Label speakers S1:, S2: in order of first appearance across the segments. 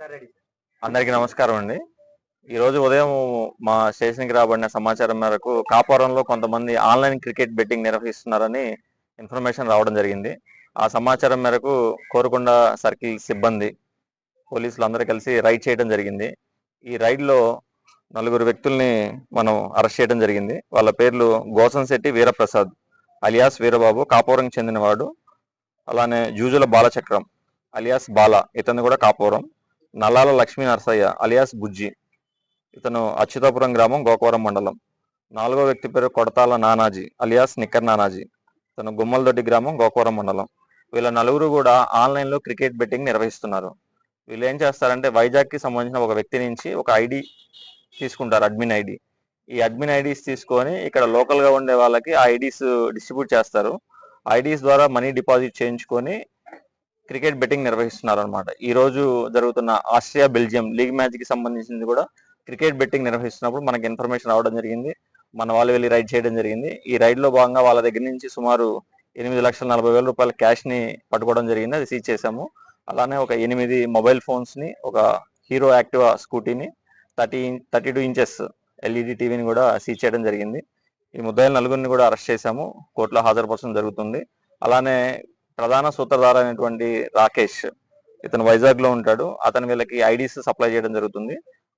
S1: అందరికీ నమస్కారం అండి. ఈరోజు ఉదయం మా స్టేషన్కి రాబడిన సమాచారం మేరకు కాపురంలో కొంతమంది ఆన్లైన్ క్రికెట్ బెట్టింగ్ నిర్వహిస్తున్నారని ఇన్ఫర్మేషన్ రావడం జరిగింది. ఆ సమాచారం మేరకు కోరుకొండ సర్కిల్ సిబ్బంది పోలీసులు అందరూ కలిసి రైడ్ చేయడం జరిగింది. ఈ రైడ్లో నలుగురు వ్యక్తుల్ని మనం అరెస్ట్ చేయడం జరిగింది. వాళ్ళ పేర్లు గోసంశెట్టి వీరప్రసాద్ అలియాస్ వీరబాబు, కాపురంకి చెందినవాడు. అలానే జూజుల బాలచక్రం అలియాస్ బాల, ఇతను కూడా కాపురం. నల్లాల లక్ష్మీ నరసయ్య అలియాస్ బుజ్జి, ఇతను అచ్యుతాపురం గ్రామం, గోకవరం మండలం. నాలుగో వ్యక్తి పేరు కొడతాల నానాజీ అలియాస్ నిక్కర్ నానాజీ, ఇతను గుమ్మలదొడ్డి గ్రామం, గోకవరం మండలం. వీళ్ళ నలుగురు కూడా ఆన్లైన్లో క్రికెట్ బెట్టింగ్ నిర్వహిస్తున్నారు. వీళ్ళు ఏం చేస్తారంటే వైజాగ్కి సంబంధించిన ఒక వ్యక్తి నుంచి ఒక ఐడి తీసుకుంటారు, అడ్మిన్ ఐడి. ఈ అడ్మిన్ ఐడీస్ తీసుకొని ఇక్కడ లోకల్గా ఉండే వాళ్ళకి ఆ ఐడీస్ డిస్ట్రిబ్యూట్ చేస్తారు. ఐడీస్ ద్వారా మనీ డిపాజిట్ చేయించుకొని క్రికెట్ బెట్టింగ్ నిర్వహిస్తున్నారు అనమాట. ఈ రోజు జరుగుతున్న ఆస్ట్రియా బెల్జియం లీగ్ మ్యాచ్ కి సంబంధించింది కూడా క్రికెట్ బెట్టింగ్ నిర్వహిస్తున్నప్పుడు మనకి ఇన్ఫర్మేషన్ రావడం జరిగింది. మన వాళ్ళు వెళ్ళి రైడ్ చేయడం జరిగింది. ఈ రైడ్ లో భాగంగా వాళ్ళ దగ్గర నుంచి సుమారు 8,40,000 రూపాయల క్యాష్ ని పట్టుకోవడం జరిగింది. అది సీజ్ చేశాము. అలానే ఒక 8 మొబైల్ ఫోన్స్ ని, ఒక హీరో యాక్టివా స్కూటీని, 32 ఇంచెస్ ఎల్ఈడి టీవీని కూడా సీజ్ చేయడం జరిగింది. ఈ ముద్దాయిల నలుగురిని కూడా అరెస్ట్ చేశాము. కోర్టులో హాజరుపరచడం జరుగుతుంది. అలానే ప్రధాన సూత్రధార అయినటువంటి రాకేష్, ఇతను వైజాగ్ లో ఉంటాడు. అతను వీళ్ళకి ఐడీస్ సప్లై చేయడం జరుగుతుంది.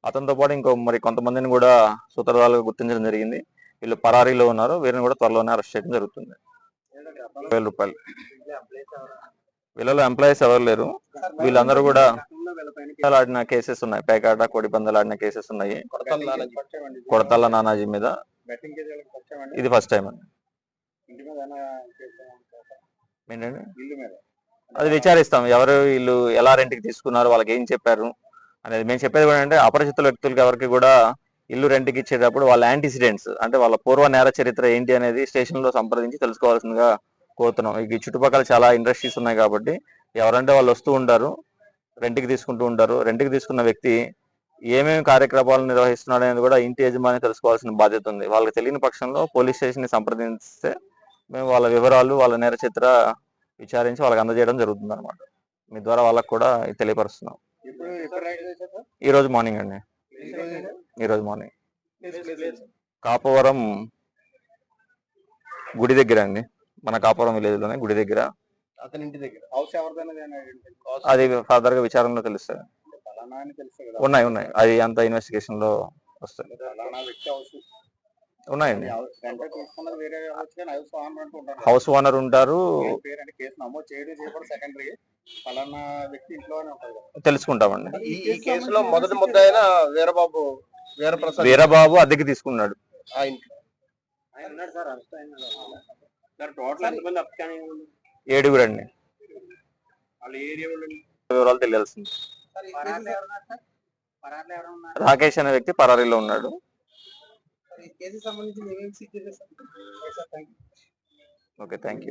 S1: అతనితో పాటు ఇంకో మరి కొంతమందిని కూడా సూత్రధారులుగా గుర్తించడం జరిగింది. వీళ్ళు పరారీలో ఉన్నారు. వీరిని కూడా త్వరలోనే అరెస్ట్ చేయడం జరుగుతుంది. 1,000 రూపాయలు. వీళ్ళలో ఎంప్లాయీస్ ఎవరు లేరు. వీళ్ళందరూ కూడా ఆడిన కేసెస్ ఉన్నాయి. పేకాట, కోడి పందాలు ఆడిన కేసెస్ ఉన్నాయి. కొడతల్ల నానాజీ మీద ఇది ఫస్ట్ టైం అండి. ఏంటండి, అది విచారిస్తాం. ఎవరు వీళ్ళు ఎలా రెంట్కి తీసుకున్నారు, వాళ్ళకి ఏం చెప్పారు అనేది. మేము చెప్పేది కూడా అంటే అపరిచిత వ్యక్తులకు ఎవరికి కూడా ఇల్లు రెంట్కి ఇచ్చేటప్పుడు వాళ్ళ యాంటిసిడెంట్స్ అంటే వాళ్ళ పూర్వ నేర చరిత్ర ఏంటి అనేది స్టేషన్ లో సంప్రదించి తెలుసుకోవాల్సిందిగా కోరుతున్నాం. ఈ చుట్టుపక్కల చాలా ఇండస్ట్రీస్ ఉన్నాయి కాబట్టి ఎవరంటే వాళ్ళు వస్తూ ఉంటారు, రెంట్కి తీసుకుంటూ ఉంటారు. రెంట్కి తీసుకున్న వ్యక్తి ఏమేమి కార్యక్రమాలు నిర్వహిస్తున్నాడు అనేది కూడా ఇంటి యజమాని తెలుసుకోవాల్సిన బాధ్యత ఉంది. వాళ్ళకి తెలియని పక్షంలో పోలీస్ స్టేషన్ ని సంప్రదిస్తే మేము వాళ్ళ వివరాలు, వాళ్ళ నేర చరిత్ర విచారించి వాళ్ళకి అందజేయడం జరుగుతుంది అనమాట. మీ ద్వారా వాళ్ళకు కూడా తెలియపరుస్తున్నాం. ఈ రోజు మార్నింగ్ అండి. ఈ రోజు మార్నింగ్ కాపవరం గుడి దగ్గర అండి. మన కాపురం విలేజ్ లోనే గుడి దగ్గర.
S2: అతని ఇంటి దగ్గర
S1: అది ఫర్దర్ గా విచారణలో తెలుస్తుంది. ఉన్నాయి ఉన్నాయి, అది అంత ఇన్వెస్టిగేషన్ లో వస్తుంది. ఉన్నాయండి. హౌస్ ఓనర్ ఉంటారు. తెలుసుకుంటామండి.
S2: ఈ కేసులో మొదటి ముద్దాయిన
S1: వీరబాబు అద్దెకి తీసుకున్నాడు. ఏడుగురు అండి. వివరాలు తెలియాల్సింది. రాకేష్ అనే వ్యక్తి పరారీలో ఉన్నాడు. Okay, thank you.